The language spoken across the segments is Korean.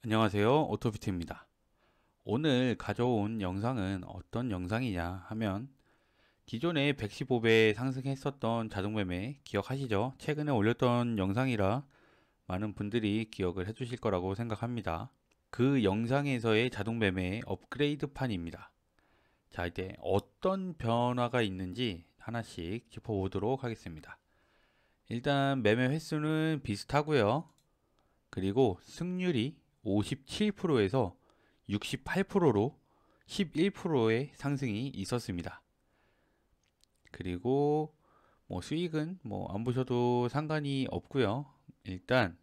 안녕하세요. 오토비트입니다. 오늘 가져온 영상은 어떤 영상이냐 하면 기존에 115배 상승했었던 자동매매 기억하시죠? 최근에 올렸던 영상이라 많은 분들이 기억을 해주실 거라고 생각합니다. 그 영상에서의 자동매매의 업그레이드판입니다. 자, 이제 어떤 변화가 있는지 하나씩 짚어보도록 하겠습니다. 일단 매매 횟수는 비슷하고요. 그리고 승률이 57%에서 68%로 11%의 상승이 있었습니다. 그리고 수익은 안 보셔도 상관이 없고요. 일단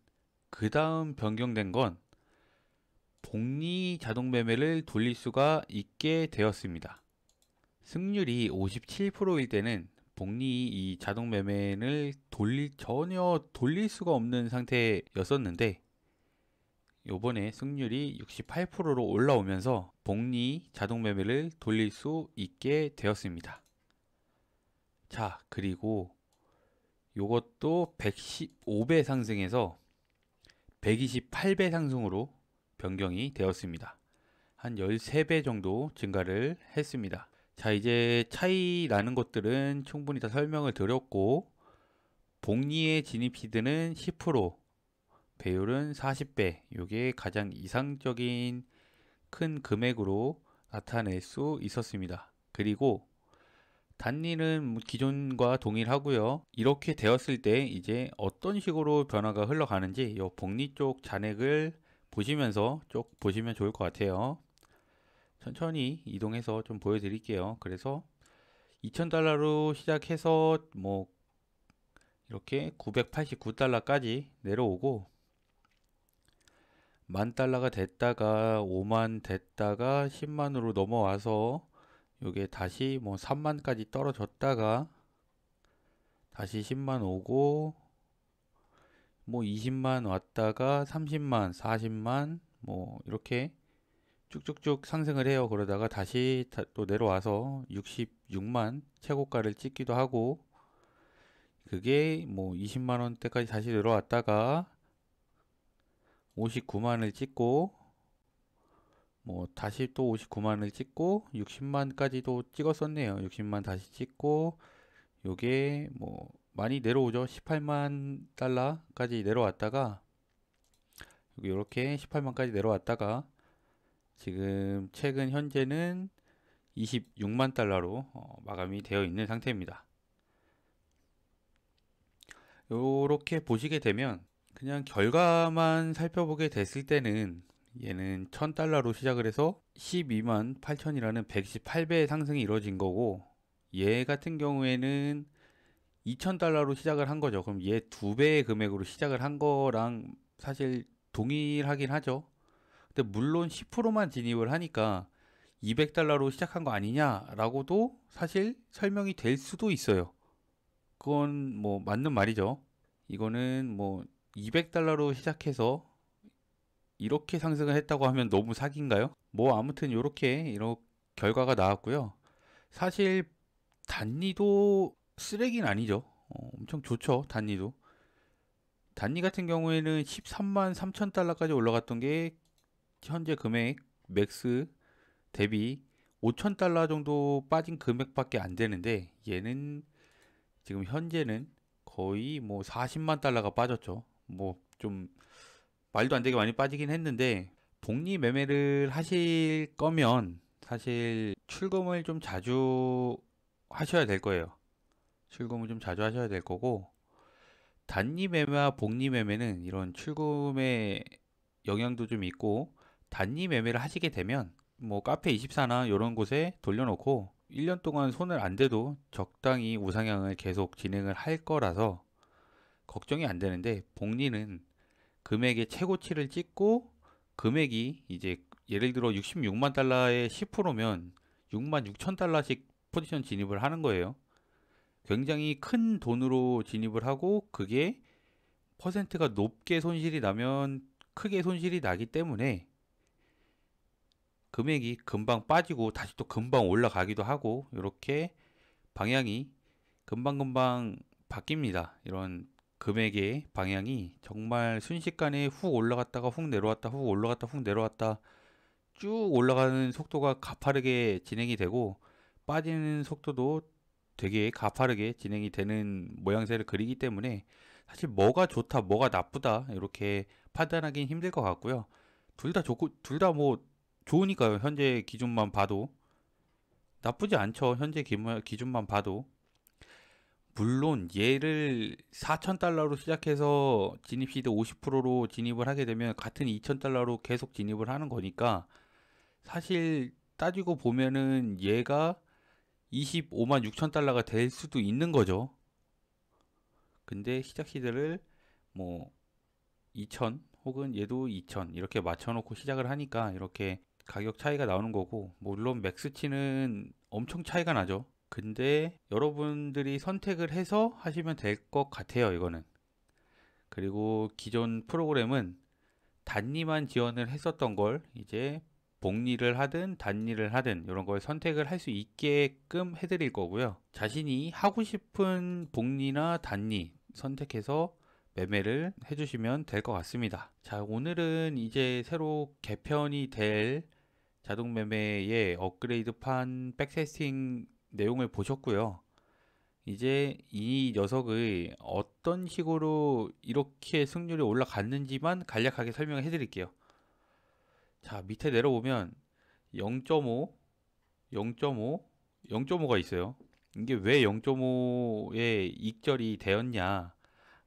그 다음 변경된 건 복리 자동 매매를 돌릴 수가 있게 되었습니다. 승률이 57%일 때는 복리 이 자동 매매를 전혀 돌릴 수가 없는 상태였었는데, 요번에 승률이 68%로 올라오면서 복리 자동 매매를 돌릴 수 있게 되었습니다. 자, 그리고 요것도 115배 상승해서 128배 상승으로 변경이 되었습니다. 한 13배 정도 증가를 했습니다. 자, 이제 차이 나는 것들은 충분히 다 설명을 드렸고, 복리의 진입 시드는 10%, 배율은 40배, 이게 가장 이상적인 큰 금액으로 나타낼 수 있었습니다. 그리고 단리는 기존과 동일하고요. 이렇게 되었을 때 이제 어떤 식으로 변화가 흘러가는지 이 복리 쪽 잔액을 보시면서 쭉 보시면 좋을 것 같아요. 천천히 이동해서 좀 보여드릴게요. 그래서 2000달러로 시작해서 이렇게 989달러까지 내려오고, 10,000달러가 됐다가 5만 됐다가 10만으로 넘어와서 요게 다시 3만까지 떨어졌다가 다시 10만 오고 20만 왔다가 30만 40만 이렇게 쭉쭉쭉 상승을 해요. 그러다가 다시 또 내려와서 66만 최고가를 찍기도 하고, 그게 20만 원대까지 다시 내려왔다가 59만을 찍고 다시 또 59만을 찍고 60만까지도 찍었었네요. 60만 다시 찍고, 요게 많이 내려오죠. 18만 달러까지 내려왔다가 여기 이렇게 18만까지 내려왔다가 지금 최근 현재는 26만 달러로 마감이 되어 있는 상태입니다. 요렇게 보시게 되면 그냥 결과만 살펴보게 됐을 때는 얘는 1000달러로 시작을 해서 12만 8천이라는 118배 상승이 이루어진 거고, 얘 같은 경우에는 2000달러로 시작을 한 거죠. 그럼 얘 2배의 금액으로 시작을 한 거랑 사실 동일하긴 하죠. 근데 물론 10%만 진입을 하니까 200달러로 시작한 거 아니냐라고도 사실 설명이 될 수도 있어요. 그건 맞는 말이죠. 이거는 200달러로 시작해서 이렇게 상승을 했다고 하면 너무 사기인가요? 아무튼 이런 결과가 나왔고요. 사실 단리도 쓰레기는 아니죠. 엄청 좋죠. 단리 같은 경우에는 13만 3천 달러까지 올라갔던 게 현재 금액 맥스 대비 5천 달러 정도 빠진 금액밖에 안 되는데, 얘는 지금 현재는 거의 40만 달러가 빠졌죠. 좀 말도 안 되게 많이 빠지긴 했는데, 복리 매매를 하실 거면 사실 출금을 좀 자주 하셔야 될 거예요. 출금을 좀 자주 하셔야 될 거고, 단리 매매와 복리 매매는 이런 출금에 영향도 좀 있고, 단리 매매를 하시게 되면 카페24나 이런 곳에 돌려놓고 1년 동안 손을 안 대도 적당히 우상향을 계속 진행을 할 거라서 걱정이 안 되는데, 복리는 금액의 최고치를 찍고 금액이 이제 예를 들어 66만 달러의 10%면 6만 6천 달러씩 포지션 진입을 하는 거예요. 굉장히 큰 돈으로 진입을 하고, 그게 퍼센트가 높게 손실이 나면 크게 손실이 나기 때문에 금액이 금방 빠지고 다시 또 금방 올라가기도 하고, 이렇게 방향이 금방금방 바뀝니다. 이런 금액의 방향이 정말 순식간에 훅 올라갔다가 훅 내려왔다, 훅 올라갔다, 훅 내려왔다, 쭉 올라가는 속도가 가파르게 진행이 되고, 빠지는 속도도 되게 가파르게 진행이 되는 모양새를 그리기 때문에 사실 뭐가 좋다, 뭐가 나쁘다 이렇게 판단하기는 힘들 것 같고요. 둘 다 좋고, 둘 다 뭐 좋으니까요. 현재 기준만 봐도 나쁘지 않죠. 현재 기준만 봐도. 물론 얘를 4,000달러로 시작해서 진입 시드 50%로 진입을 하게 되면 같은 2,000달러로 계속 진입을 하는 거니까, 사실 따지고 보면은 얘가 25만 6천 달러가 될 수도 있는 거죠. 근데 시작 시드를 뭐 2천 혹은 얘도 2천 이렇게 맞춰놓고 시작을 하니까 이렇게 가격 차이가 나오는 거고, 물론 맥스치는 엄청 차이가 나죠. 근데 여러분들이 선택을 해서 하시면 될 것 같아요, 이거는. 그리고 기존 프로그램은 단리만 지원을 했었던 걸 이제 복리를 하든 단리를 하든 이런 걸 선택을 할 수 있게끔 해드릴 거고요. 자신이 하고 싶은 복리나 단리 선택해서 매매를 해주시면 될 것 같습니다. 자, 오늘은 이제 새로 개편이 될 자동 매매의 업그레이드판 백테스팅 내용을 보셨고요. 이제 이 녀석의 어떤 식으로 이렇게 승률이 올라갔는지만 간략하게 설명해 드릴게요. 자, 밑에 내려보면 0.5, 0.5, 0.5가 있어요. 이게 왜 0.5에 익절이 되었냐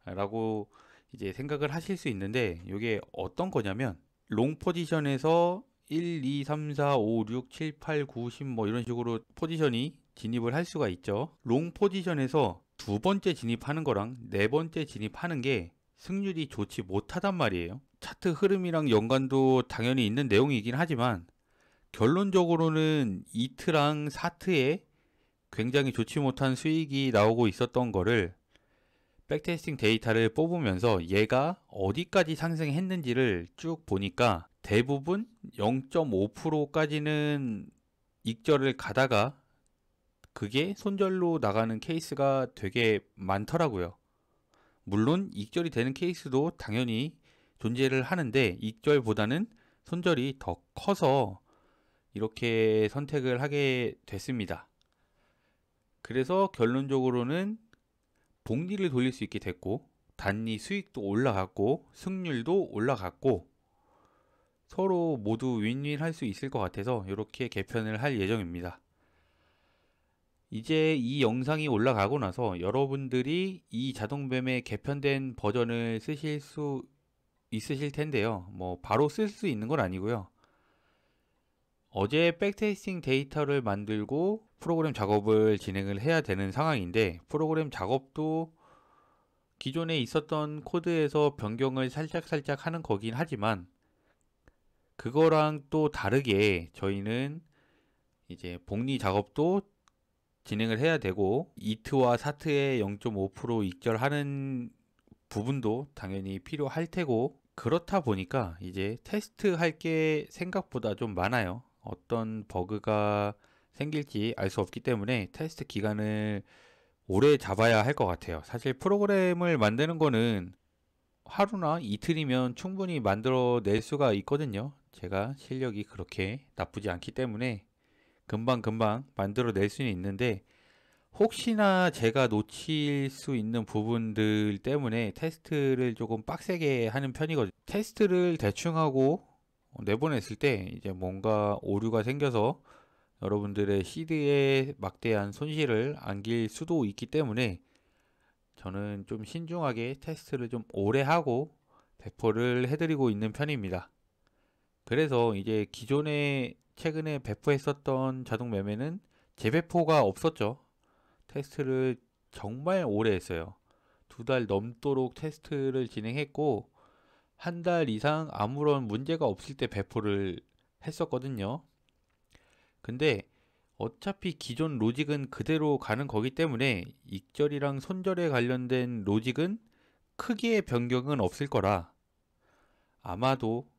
라고 이제 생각을 하실 수 있는데, 이게 어떤 거냐면 롱 포지션에서 1, 2, 3, 4, 5, 6, 7, 8, 9, 10 뭐 이런 식으로 포지션이 진입을 할 수가 있죠. 롱 포지션에서 두 번째 진입하는 거랑 네 번째 진입하는 게 승률이 좋지 못하단 말이에요. 차트 흐름이랑 연관도 당연히 있는 내용이긴 하지만 결론적으로는 이트랑 사트에 굉장히 좋지 못한 수익이 나오고 있었던 거를 백테스팅 데이터를 뽑으면서 얘가 어디까지 상승했는지를 쭉 보니까 대부분 0.5%까지는 익절을 가다가 그게 손절로 나가는 케이스가 되게 많더라고요. 물론 익절이 되는 케이스도 당연히 존재를 하는데 익절보다는 손절이 더 커서 이렇게 선택을 하게 됐습니다. 그래서 결론적으로는 복리를 돌릴 수 있게 됐고, 단리 수익도 올라갔고, 승률도 올라갔고, 서로 모두 윈윈 할 수 있을 것 같아서 이렇게 개편을 할 예정입니다. 이제 이 영상이 올라가고 나서 여러분들이 이 자동 매매 개편된 버전을 쓰실 수 있으실 텐데요. 뭐 바로 쓸 수 있는 건 아니고요. 어제 백테스팅 데이터를 만들고 프로그램 작업을 진행을 해야 되는 상황인데, 프로그램 작업도 기존에 있었던 코드에서 변경을 살짝 하는 거긴 하지만 그거랑 또 다르게 저희는 이제 복리 작업도 진행을 해야 되고, 이트와 사트의 0.5% 익절하는 부분도 당연히 필요할 테고, 그렇다 보니까 이제 테스트 할 게 생각보다 좀 많아요. 어떤 버그가 생길지 알 수 없기 때문에 테스트 기간을 오래 잡아야 할 것 같아요. 사실 프로그램을 만드는 거는 하루나 이틀이면 충분히 만들어낼 수가 있거든요. 제가 실력이 그렇게 나쁘지 않기 때문에 금방 만들어낼 수는 있는데, 혹시나 제가 놓칠 수 있는 부분들 때문에 테스트를 조금 빡세게 하는 편이거든요. 테스트를 대충 하고 내보냈을 때 이제 뭔가 오류가 생겨서 여러분들의 시드에 막대한 손실을 안길 수도 있기 때문에 저는 좀 신중하게 테스트를 좀 오래 하고 배포를 해드리고 있는 편입니다. 그래서 이제 기존에 최근에 배포했었던 자동 매매는 재배포가 없었죠. 테스트를 정말 오래 했어요. 2달 넘도록 테스트를 진행했고, 한 달 이상 아무런 문제가 없을 때 배포를 했었거든요. 근데 어차피 기존 로직은 그대로 가는 거기 때문에 익절이랑 손절에 관련된 로직은 크게 변경은 없을 거라, 아마도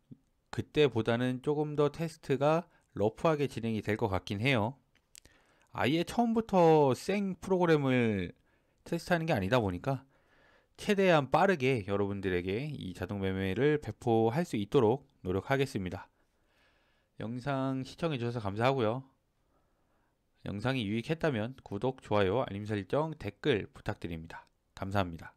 그때보다는 조금 더 테스트가 러프하게 진행이 될 것 같긴 해요. 아예 처음부터 생 프로그램을 테스트하는 게 아니다 보니까 최대한 빠르게 여러분들에게 이 자동 매매를 배포할 수 있도록 노력하겠습니다. 영상 시청해 주셔서 감사하고요. 영상이 유익했다면 구독, 좋아요, 알림 설정, 댓글 부탁드립니다. 감사합니다.